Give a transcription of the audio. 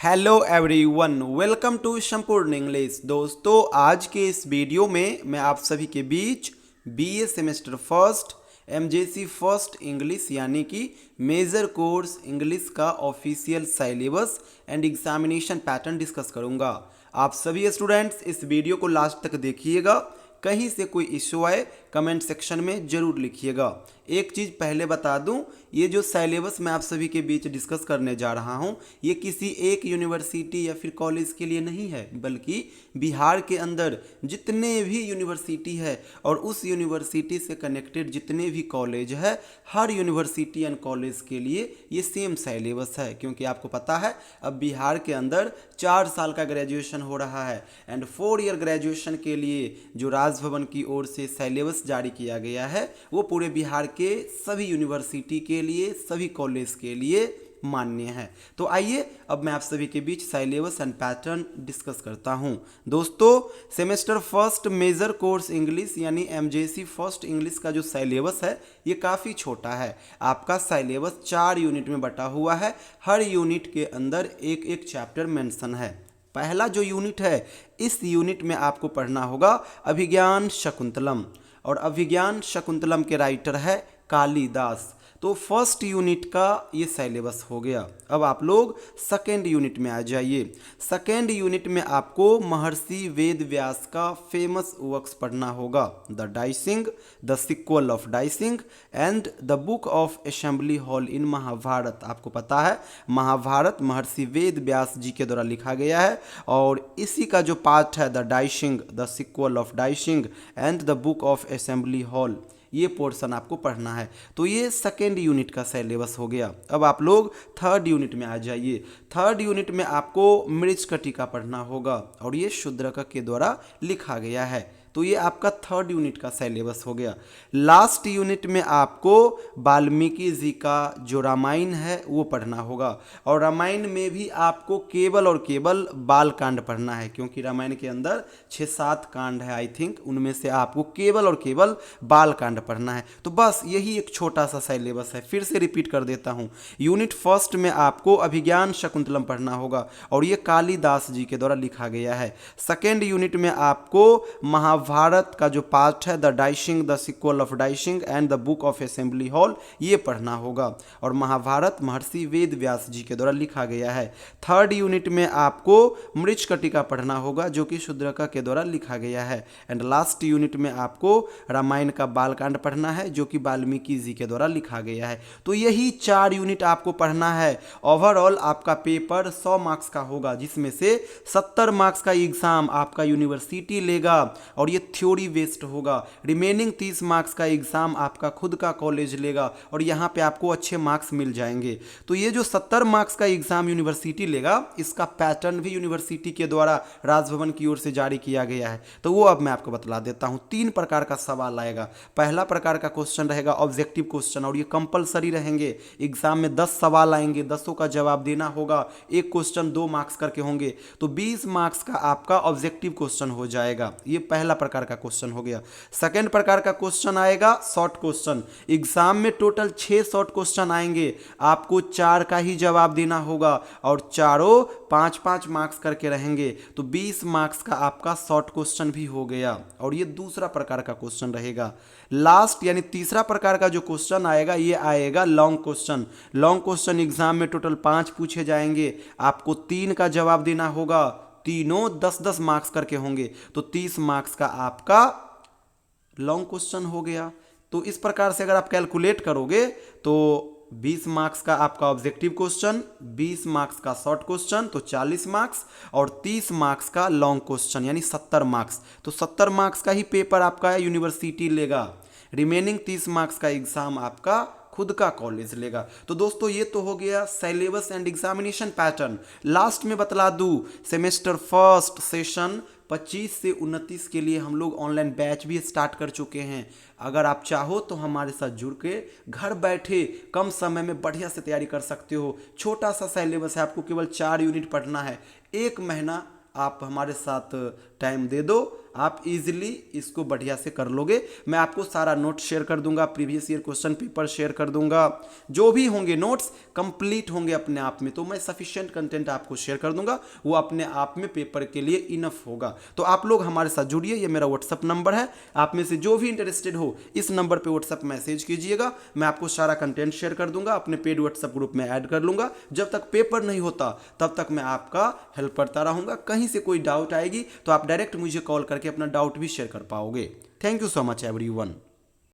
Hello everyone, welcome to संपूर्ण English. दोस्तों, आज के इस वीडियो में मैं आप सभी के बीच BA semester first MJC first English यानी कि मेजर कोर्स इंग्लिश का official syllabus and examination pattern discuss करूंगा। आप सभी स्टूडेंट्स इस वीडियो को लास्ट तक देखिएगा। कहीं से कोई इश्यू आए कमेंट सेक्शन में ज़रूर लिखिएगा। एक चीज़ पहले बता दूं, ये जो सिलेबस मैं आप सभी के बीच डिस्कस करने जा रहा हूं, ये किसी एक यूनिवर्सिटी या फिर कॉलेज के लिए नहीं है, बल्कि बिहार के अंदर जितने भी यूनिवर्सिटी है और उस यूनिवर्सिटी से कनेक्टेड जितने भी कॉलेज है, हर यूनिवर्सिटी एंड कॉलेज के लिए ये सेम सिलेबस है। क्योंकि आपको पता है अब बिहार के अंदर 4 साल का ग्रेजुएशन हो रहा है एंड 4 ईयर ग्रेजुएशन के लिए जो राजभवन की ओर से सिलेबस जारी किया गया है वो पूरे बिहार के सभी यूनिवर्सिटी के लिए, सभी कॉलेज के लिए मान्य है। तो आइए अब मैं आप सभी के बीच सिलेबस एंड पैटर्न डिस्कस करता हूं। दोस्तों, semester first major course English यानी एमजेसी फर्स्ट इंग्लिश का जो सिलेबस है ये काफ़ी छोटा है। आपका सिलेबस 4 यूनिट में बटा हुआ है। हर यूनिट के अंदर एक एक चैप्टर मेंशन है। पहला जो यूनिट है, इस यूनिट में आपको पढ़ना होगा अभिज्ञान शकुंतलम, और अभिज्ञान शकुंतलम के राइटर है कालिदास। तो फर्स्ट यूनिट का ये सिलेबस हो गया। अब आप लोग सेकेंड यूनिट में आ जाइए। सेकेंड यूनिट में आपको महर्षि वेद व्यास का फेमस वर्क्स पढ़ना होगा, the dicing, the sequel of dicing and the book of assembly hall in Mahabharata. आपको पता है महाभारत महर्षि वेद व्यास जी के द्वारा लिखा गया है और इसी का जो पार्ट है the dicing, the sequel of dicing and the book of assembly hall, ये पोर्शन आपको पढ़ना है। तो ये सेकेंड यूनिट का सिलेबस हो गया। अब आप लोग थर्ड यूनिट में आ जाइए। थर्ड यूनिट में आपको मृच्छकटिका पढ़ना होगा और ये शूद्रक के द्वारा लिखा गया है। तो ये आपका थर्ड यूनिट का सिलेबस हो गया। लास्ट यूनिट में आपको वाल्मीकि जी का जो रामायण है वो पढ़ना होगा, और रामायण में भी आपको केवल और केवल बाल कांड पढ़ना है, क्योंकि रामायण के अंदर 6-7 कांड है आई थिंक, उनमें से आपको केवल और केवल बाल कांड पढ़ना है। तो बस यही एक छोटा सा सिलेबस है। फिर से रिपीट कर देता हूँ, यूनिट फर्स्ट में आपको अभिज्ञान शकुंतलम पढ़ना होगा और ये कालिदास जी के द्वारा लिखा गया है। सेकेंड यूनिट में आपको महाभारत का जो पार्ट है the dicing, the sequel of dicing and the book of assembly hall, ये पढ़ना होगा, और महाभारत महर्षि वेद व्यास जी के द्वारा लिखा गया है। थर्ड यूनिट में आपको मृच्छकटिका पढ़ना होगा जो कि शूद्रक के द्वारा लिखा गया है। एंड लास्ट यूनिट में आपको रामायण का बालकांड पढ़ना है जो कि वाल्मीकि जी के द्वारा लिखा गया है। तो यही 4 यूनिट आपको पढ़ना है। ओवरऑल आपका पेपर 100 मार्क्स का होगा, जिसमें से 70 मार्क्स का एग्जाम आपका यूनिवर्सिटी लेगा और ये थ्योरी बेस्ड होगा। रिमेनिंग 30 मार्क्स का एग्जाम आपका खुद का कॉलेज लेगा और यहाँ पे आपको अच्छे मार्क्स मिल जाएंगे। तो ये जो 70 मार्क्स का एग्जाम यूनिवर्सिटी लेगा, इसका पैटर्न भी यूनिवर्सिटी के द्वारा राजभवन की ओर से जारी किया गया है। तो वो अब मैं आपको बतला देता हूँ। 3 प्रकार का सवाल आएगा। पहला प्रकार का क्वेश्चन रहेगा ऑब्जेक्टिव क्वेश्चन, और ये कंपलसरी रहेंगे। एग्जाम में 10 सवाल आएंगे, 10 का जवाब देना होगा। एक क्वेश्चन 2 मार्क्स करके होंगे, तो 20 मार्क्स का आपका ऑब्जेक्टिव क्वेश्चन हो जाएगा। ये पहला प्रकार का क्वेश्चन हो गया। सेकंड प्रकार का क्वेश्चन आएगा शॉर्ट क्वेश्चन। एग्जाम में टोटल 6 शॉर्ट क्वेश्चन आएंगे, आपको 4 का ही जवाब देना होगा और चारों 5-5 मार्क्स करके रहेंगे। तो 20 मार्क्स का आपका शॉर्ट क्वेश्चन भी हो गया, और ये दूसरा प्रकार का क्वेश्चन रहेगा। लास्ट यानी तीसरा प्रकार का जो क्वेश्चन आएगा ये आएगा long question. Long question exam में टोटल 5 पूछे जाएंगे, आपको 3 का जवाब देना होगा। तीनों 10-10 मार्क्स करके होंगे, तो 30 मार्क्स का आपका लॉन्ग क्वेश्चन हो गया। तो इस प्रकार से अगर आप कैलकुलेट करोगे तो 20 मार्क्स का आपका ऑब्जेक्टिव क्वेश्चन, 20 मार्क्स का शॉर्ट क्वेश्चन तो 40 मार्क्स, और 30 मार्क्स का लॉन्ग क्वेश्चन यानी 70 मार्क्स। तो 70 मार्क्स का ही पेपर आपका यूनिवर्सिटी लेगा। रिमेनिंग 30 मार्क्स का एग्जाम आपका खुद का कॉलेज लेगा। तो दोस्तों, ये तो हो गया syllabus and examination pattern. Last में बतला दूं, सेमेस्टर फर्स्ट सेशन 25 से 29 के लिए हम लोग ऑनलाइन बैच भी स्टार्ट कर चुके हैं। अगर आप चाहो तो हमारे साथ जुड़ के घर बैठे कम समय में बढ़िया से तैयारी कर सकते हो। छोटा सा सिलेबस है, आपको केवल 4 यूनिट पढ़ना है। 1 महीना आप हमारे साथ टाइम दे दो, आप इजीली इसको बढ़िया से कर लोगे। मैं आपको सारा नोट शेयर कर दूंगा, previous year question paper share कर दूंगा, जो भी होंगे नोट्स कंप्लीट होंगे अपने आप में, तो मैं सफिशिएंट कंटेंट आपको शेयर कर दूंगा, वो अपने आप में पेपर के लिए इनफ होगा। तो आप लोग हमारे साथ जुड़िए, ये मेरा व्हाट्सअप नंबर है, आप में से जो भी इंटरेस्टेड हो इस नंबर पर व्हाट्सअप मैसेज कीजिएगा, मैं आपको सारा कंटेंट शेयर कर दूंगा, अपने पेड व्हाट्सअप ग्रुप में ऐड कर लूंगा। जब तक पेपर नहीं होता तब तक मैं आपका हेल्प करता रहूंगा। कहीं से कोई डाउट आएगी तो आप डायरेक्ट मुझे कॉल करके अपना डाउट भी शेयर कर पाओगे। Thank you so much everyone.